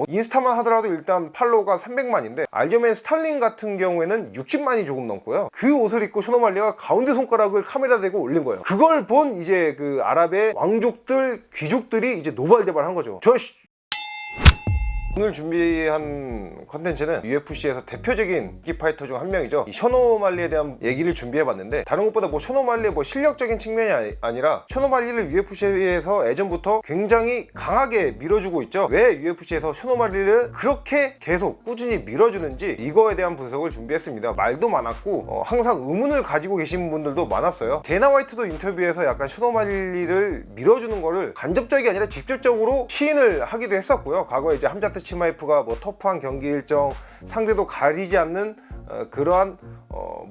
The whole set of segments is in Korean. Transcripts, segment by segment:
인스타만 하더라도 일단 팔로우가 300만인데 알저맨 스탈린 같은 경우에는 60만이 조금 넘고요. 그 옷을 입고 셔노말리가 가운데 손가락을 카메라 대고 올린 거예요. 그걸 본 이제 그 아랍의 왕족들, 귀족들이 이제 노발대발한 거죠. 오늘 준비한 컨텐츠는 UFC에서 대표적인 인기파이터 중 한 명이죠. 이 셔노말리에 대한 얘기를 준비해봤는데, 다른 것보다 뭐 셔노말리의 뭐 실력적인 측면이 아니라 셔노말리를 UFC에서 예전부터 굉장히 강하게 밀어주고 있죠. 왜 UFC에서 셔노말리를 그렇게 계속 꾸준히 밀어주는지 이거에 대한 분석을 준비했습니다. 말도 많았고 항상 의문을 가지고 계신 분들도 많았어요. 데나 화이트도 인터뷰에서 약간 셔노말리를 밀어주는 거를 간접적이 아니라 직접적으로 시인을 하기도 했었고요. 과거에 이제 함자트 치마이프가 뭐 터프한 경기 일정, 상대도 가리지 않는 그러한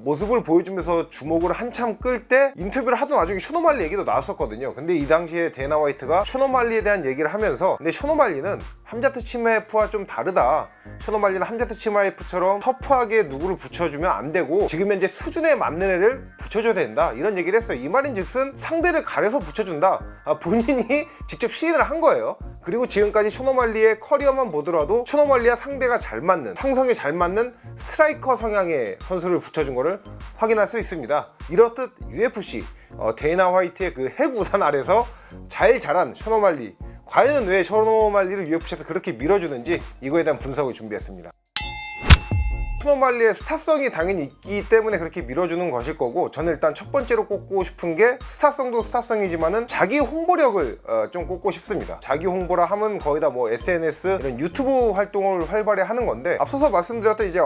모습을 보여주면서 주목을 한참 끌 때 인터뷰를 하던 와중에 셔노말리 얘기도 나왔었거든요. 근데 이 당시에 데나 화이트가 셔노말리에 대한 얘기를 하면서, 근데 셔노말리는 함자트 치마에프와 좀 다르다, 셔노말리는 함자트 치마에프처럼 터프하게 누구를 붙여주면 안 되고 지금 현재 수준에 맞는 애를 붙여줘야 된다, 이런 얘기를 했어요. 이 말인즉슨 상대를 가려서 붙여준다, 본인이 직접 시인을 한 거예요. 그리고 지금까지 셔노말리의 커리어만 보더라도 셔노말리와 상대가 잘 맞는, 상성에 잘 맞는 스트라이커 성향의 선수를 붙여준 거를 확인할 수 있습니다. 이렇듯 UFC 데이나 화이트의 그 핵우산 아래서 잘 자란 셔노말리, 과연 왜 셔노말리를 UFC에서 그렇게 밀어주는지 이거에 대한 분석을 준비했습니다. 셔노말리의 스타성이 당연히 있기 때문에 그렇게 밀어주는 것일 거고, 저는 일단 첫 번째로 꼽고 싶은 게, 스타성도 스타성이지만은 자기 홍보력을 좀 꼽고 싶습니다. 자기 홍보라 하면 거의 다 뭐 SNS, 이런 유튜브 활동을 활발히 하는 건데, 앞서서 말씀드렸던 이제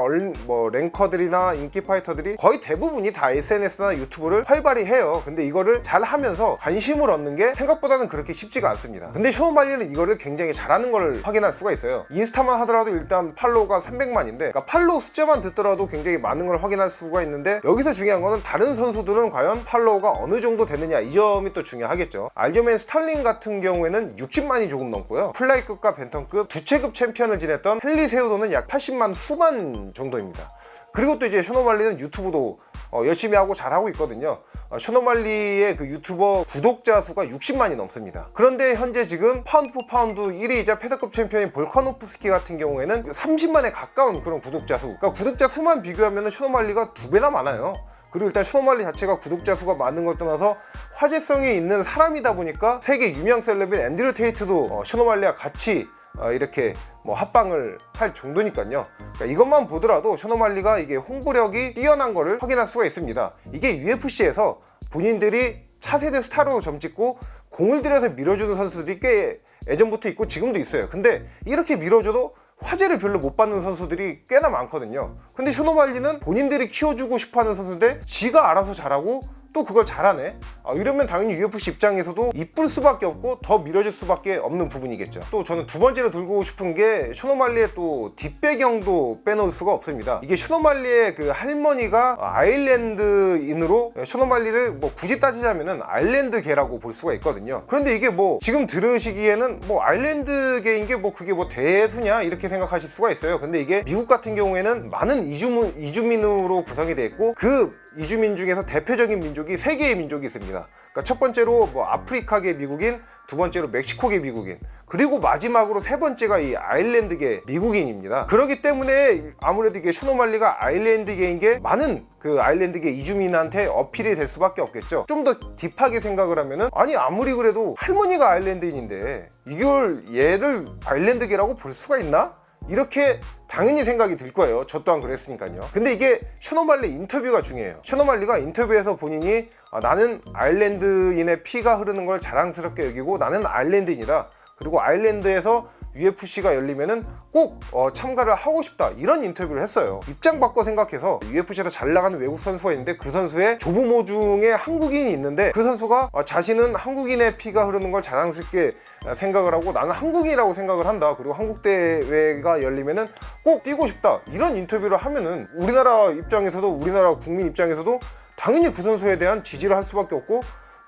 뭐 랭커들이나 인기 파이터들이 거의 대부분이 다 SNS나 유튜브를 활발히 해요. 근데 이거를 잘 하면서 관심을 얻는 게 생각보다는 그렇게 쉽지가 않습니다. 근데 셔노말리는 이거를 굉장히 잘하는 걸 확인할 수가 있어요. 인스타만 하더라도 일단 팔로우가 300만인데, 그러니까 팔로우 숫자만 듣더라도 굉장히 많은 걸 확인할 수가 있는데, 여기서 중요한 거는 다른 선수들은 과연 팔로우가 어느 정도 되느냐, 이 점이 또 중요하겠죠. 알저맨 스탈린 같은 경우에는 60만이 조금 넘고요. 플라이급과 벤턴급 두 체급 챔피언을 지냈던 헨리 세우도는 약 80만 후반 정도입니다. 그리고 또 이제 셔노말리는 유튜브도 열심히 하고 잘하고 있거든요. 셔노말리의 그 유튜버 구독자 수가 60만이 넘습니다. 그런데 현재 지금 파운드 포 파운드 1위이자 패더급 챔피언인 볼카노프스키 같은 경우에는 30만에 가까운 그런 구독자 수, 그러니까 구독자 수만 비교하면 셔노말리가 2배나 많아요. 그리고 일단 셔노말리 자체가 구독자 수가 많은 걸 떠나서 화제성이 있는 사람이다 보니까 세계 유명 셀럽인 앤드류 테이트도 셔노말리와 같이 이렇게 뭐 합방을 할 정도니까요. 그러니까 이것만 보더라도 셔노말리가 이게 홍보력이 뛰어난 거를 확인할 수가 있습니다. 이게 UFC에서 본인들이 차세대 스타로 점찍고 공을 들여서 밀어주는 선수들이 꽤 예전부터 있고 지금도 있어요. 근데 이렇게 밀어줘도 화제를 별로 못 받는 선수들이 꽤나 많거든요. 근데 셔노말리는 본인들이 키워주고 싶어하는 선수인데 지가 알아서 잘하고 또 그걸 잘하네. 이러면 당연히 UFC 입장에서도 이쁠 수밖에 없고 더 밀어줄 수밖에 없는 부분이겠죠. 또 저는 두 번째로 들고 싶은 게 셔노말리의 또 뒷배경도 빼놓을 수가 없습니다. 이게 셔노말리의 그 할머니가 아일랜드인으로 셔노말리를 뭐 굳이 따지자면은 아일랜드계라고 볼 수가 있거든요. 그런데 이게 뭐 지금 들으시기에는 뭐 아일랜드계인 게 뭐 그게 뭐 대수냐 이렇게 생각하실 수가 있어요. 근데 이게 미국 같은 경우에는 많은 이주민으로 구성이 되어 있고, 그 이주민 중에서 대표적인 민족이 3개의 민족이 있습니다. 그러니까 첫 번째로 뭐 아프리카계 미국인, 두 번째로 멕시코계 미국인, 그리고 마지막으로 세 번째가 이 아일랜드계 미국인입니다. 그렇기 때문에 아무래도 이게 셔노말리가 아일랜드계인 게 많은 그 아일랜드계 이주민한테 어필이 될 수밖에 없겠죠. 좀 더 딥하게 생각을 하면은, 아니 아무리 그래도 할머니가 아일랜드인인데 이걸 얘를 아일랜드계라고 볼 수가 있나? 이렇게 당연히 생각이 들 거예요. 저 또한 그랬으니까요. 근데 이게 셔노말리 인터뷰가 중요해요. 셔노말리가 인터뷰에서 본인이 나는 아일랜드인의 피가 흐르는 걸 자랑스럽게 여기고 나는 아일랜드인이다, 그리고 아일랜드에서 UFC가 열리면은 꼭 참가를 하고 싶다, 이런 인터뷰를 했어요. 입장 바꿔 생각해서 UFC에서 잘 나가는 외국 선수가 있는데 그 선수의 조부모 중에 한국인이 있는데 그 선수가 자신은 한국인의 피가 흐르는 걸 자랑스럽게 생각을 하고 나는 한국인이라고 생각을 한다, 그리고 한국 대회가 열리면은 꼭 뛰고 싶다, 이런 인터뷰를 하면은 우리나라 입장에서도, 우리나라 국민 입장에서도 당연히 그 선수에 대한 지지를 할 수밖에 없고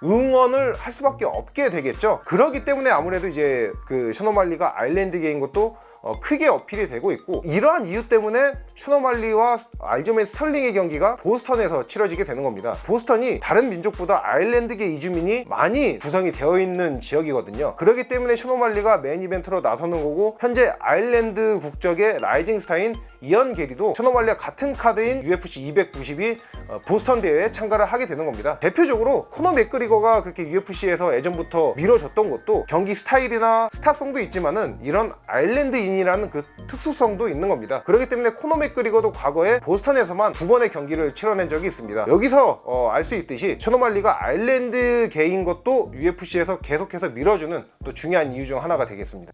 응원을 할 수밖에 없게 되겠죠. 그렇기 때문에 아무래도 이제 그 셔노말리가 아일랜드계인 것도 크게 어필이 되고 있고, 이러한 이유 때문에 셔노말리와 알저메인 스털링의 경기가 보스턴에서 치러지게 되는 겁니다. 보스턴이 다른 민족보다 아일랜드계 이주민이 많이 구성이 되어 있는 지역이거든요. 그렇기 때문에 셔노말리가 메인 이벤트로 나서는 거고, 현재 아일랜드 국적의 라이징 스타인 이언 게리도 셔노말리와 같은 카드인 UFC 290이 보스턴 대회에 참가를 하게 되는 겁니다. 대표적으로 코너 맥그리거가 그렇게 UFC에서 예전부터 밀어줬던 것도 경기 스타일이나 스타성도 있지만은 이런 아일랜드인이라는 그 특수성도 있는 겁니다. 그렇기 때문에 코너 맥그리거도 과거에 보스턴에서만 2번의 경기를 치러낸 적이 있습니다. 여기서 알 수 있듯이 셔노말리가 아일랜드계인 것도 UFC에서 계속해서 밀어주는 또 중요한 이유 중 하나가 되겠습니다.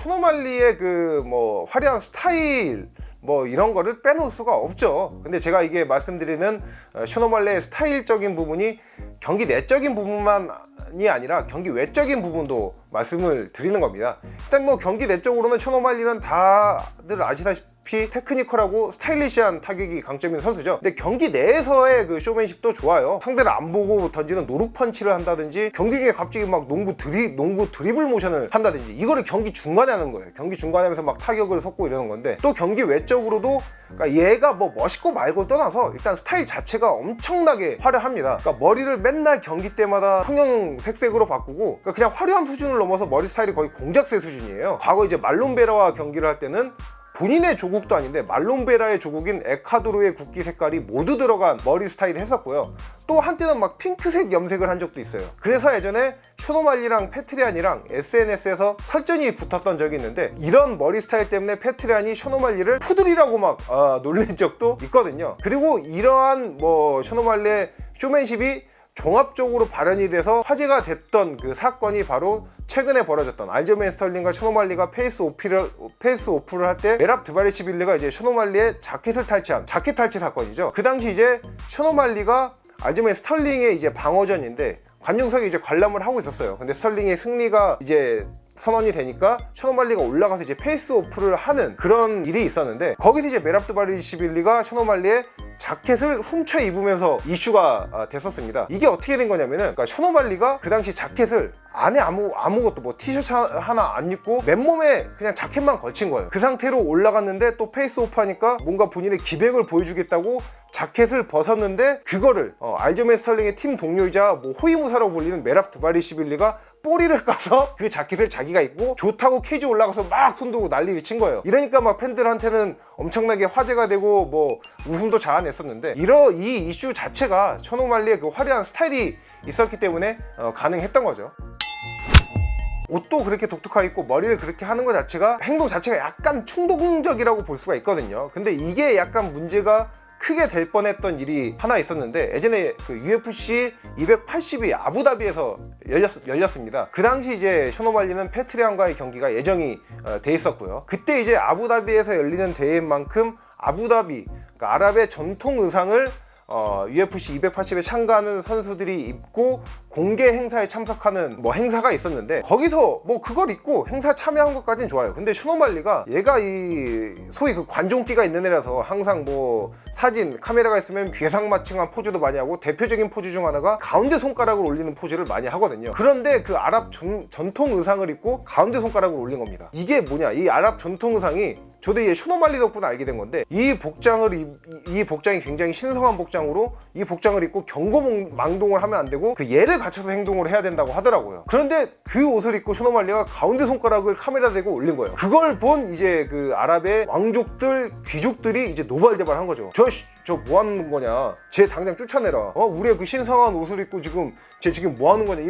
셔노말리의 그 화려한 스타일 이런 거를 빼놓을 수가 없죠. 근데 제가 이게 말씀드리는 셔노말리의 스타일적인 부분이 경기 내적인 부분만이 아니라 경기 외적인 부분도 말씀을 드리는 겁니다. 일단 경기 내적으로는 셔노말리는 다들 아시다시피 테크니컬하고 스타일리시한 타격이 강점인 선수죠. 근데 경기 내에서의 그 쇼맨십도 좋아요. 상대를 안 보고 던지는 노룩 펀치를 한다든지, 경기 중에 갑자기 막 농구 드리블 모션을 한다든지, 이거를 경기 중간에 하는 거예요. 경기 중간에 하면서 막 타격을 섞고 이러는 건데, 또 경기 외적으로도 그러니까 얘가 멋있고 말고 떠나서 일단 스타일 자체가 엄청나게 화려합니다. 그러니까 머리를 맨날 경기 때마다 형형색색으로 바꾸고, 그러니까 그냥 화려함 수준을 넘어서 머리 스타일이 거의 공작새 수준이에요. 과거 이제 말론베라와 경기를 할 때는 본인의 조국도 아닌데 말론베라의 조국인 에콰도르의 국기 색깔이 모두 들어간 머리 스타일을 했었고요. 또 한때는 막 핑크색 염색을 한 적도 있어요. 그래서 예전에 셔노말리랑 페트리안이랑 SNS에서 설전이 붙었던 적이 있는데, 이런 머리 스타일 때문에 페트리안이 셔노말리를 푸들이라고 막 놀린 적도 있거든요. 그리고 이러한 셔노말리의 쇼맨십이 종합적으로 발현이 돼서 화제가 됐던 그 사건이 바로 최근에 벌어졌던 알저메인 스털링과 셔노말리가 페이스 오프를 할 때 메랍 드바리시빌리가 이제 셔노말리의 자켓 탈취 사건이죠. 그 당시 이제 셔노말리가 알저메인 스털링의 이제 방어전인데 관중석에 이제 관람을 하고 있었어요. 근데 스털링의 승리가 이제 선언이 되니까 셔노말리가 올라가서 이제 페이스 오프를 하는 그런 일이 있었는데, 거기서 이제 메랍 드바리시빌리가 셔노말리의 자켓을 훔쳐 입으면서 이슈가 됐었습니다. 이게 어떻게 된 거냐면은, 그러니까 셔노말리가 그 당시 자켓을 안에 아무것도 티셔츠 하나 안 입고 맨몸에 그냥 자켓만 걸친 거예요. 그 상태로 올라갔는데 또 페이스 오프 하니까 뭔가 본인의 기백을 보여주겠다고 자켓을 벗었는데, 그거를 알저메인 스털링의 팀 동료이자 호위무사라고 불리는 메랍 드바리시빌리가 뿌리를 까서 그 자켓을 자기가 입고 좋다고 케이지 올라가서 막 손들고 난리를 친 거예요. 이러니까 막 팬들한테는 엄청나게 화제가 되고 웃음도 자아냈었는데, 이 이슈 자체가 셔노말리의 그 화려한 스타일이 있었기 때문에 가능했던 거죠. 옷도 그렇게 독특하게 입고 머리를 그렇게 하는 것 자체가, 행동 자체가 약간 충동적이라고 볼 수가 있거든요. 근데 이게 약간 문제가 크게 될 뻔했던 일이 하나 있었는데, 예전에 그 UFC 280이 아부다비에서 열렸습니다. 그 당시 이제 셔노말리는 페트리안과의 경기가 예정이 돼 있었고요. 그때 이제 아부다비에서 열리는 대회인 만큼 아부다비, 그러니까 아랍의 전통 의상을 UFC 280에 참가하는 선수들이 입고 공개 행사에 참석하는 행사가 있었는데, 거기서 그걸 입고 행사 참여한 것까지는 좋아요. 근데 셔노말리가 얘가 이 소위 그 관종기가 있는 애라서 항상 사진 카메라가 있으면 괴상맞춤한 포즈도 많이 하고, 대표적인 포즈 중 하나가 가운데 손가락을 올리는 포즈를 많이 하거든요. 그런데 그 아랍 전통 의상을 입고 가운데 손가락을 올린 겁니다. 이게 뭐냐, 이 아랍 전통 의상이 저도 이제 셔노말리 덕분에 알게 된 건데, 이 복장이 굉장히 신성한 복장으로, 이 복장을 입고 경고망동을 하면 안 되고 그 예를 갖춰서 행동을 해야 된다고 하더라고요. 그런데 그 옷을 입고 셔노말리가 가운데 손가락을 카메라 대고 올린 거예요. 그걸 본 이제 그 아랍의 왕족들, 귀족들이 이제 노발대발한 거죠. 저 뭐 하는 거냐, 쟤 당장 쫓아내라, 우리의 그 신성한 옷을 입고 쟤 지금 뭐 하는 거냐,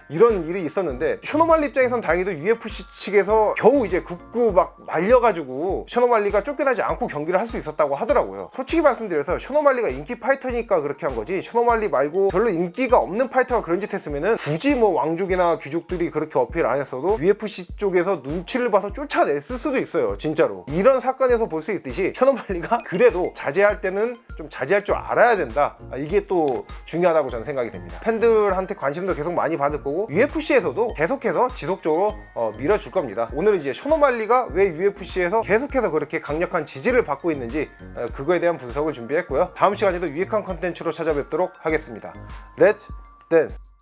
이런 일이 있었는데, 셔노말리 입장에선 다행히도 UFC 측에서 겨우 이제 굳고 막 말려가지고 셔노말리가 쫓겨나지 않고 경기를 할 수 있었다고 하더라고요. 솔직히 말씀드려서 셔노말리가 인기 파이터니까 그렇게 한 거지, 셔노말리 말고 별로 인기가 없는 파이터가 그런 짓 했으면은 굳이 왕족이나 귀족들이 그렇게 어필 안 했어도 UFC 쪽에서 눈치를 봐서 쫓아냈을 수도 있어요. 진짜로 이런 사건에서 볼 수 있듯이 셔노말리가 그래도 자제할 때는 좀 자제할 줄 알아야 된다, 이게 또 중요하다고 저는 생각이 됩니다. 팬들한테 관심도 계속 많이 받을 거고, UFC에서도 계속해서 지속적으로 밀어줄 겁니다. 오늘은 이제 셔노말리가 왜 UFC에서 계속해서 그렇게 강력한 지지를 받고 있는지 그거에 대한 분석을 준비했고요. 다음 시간에도 유익한 컨텐츠로 찾아뵙도록 하겠습니다. 렛츠 댄스!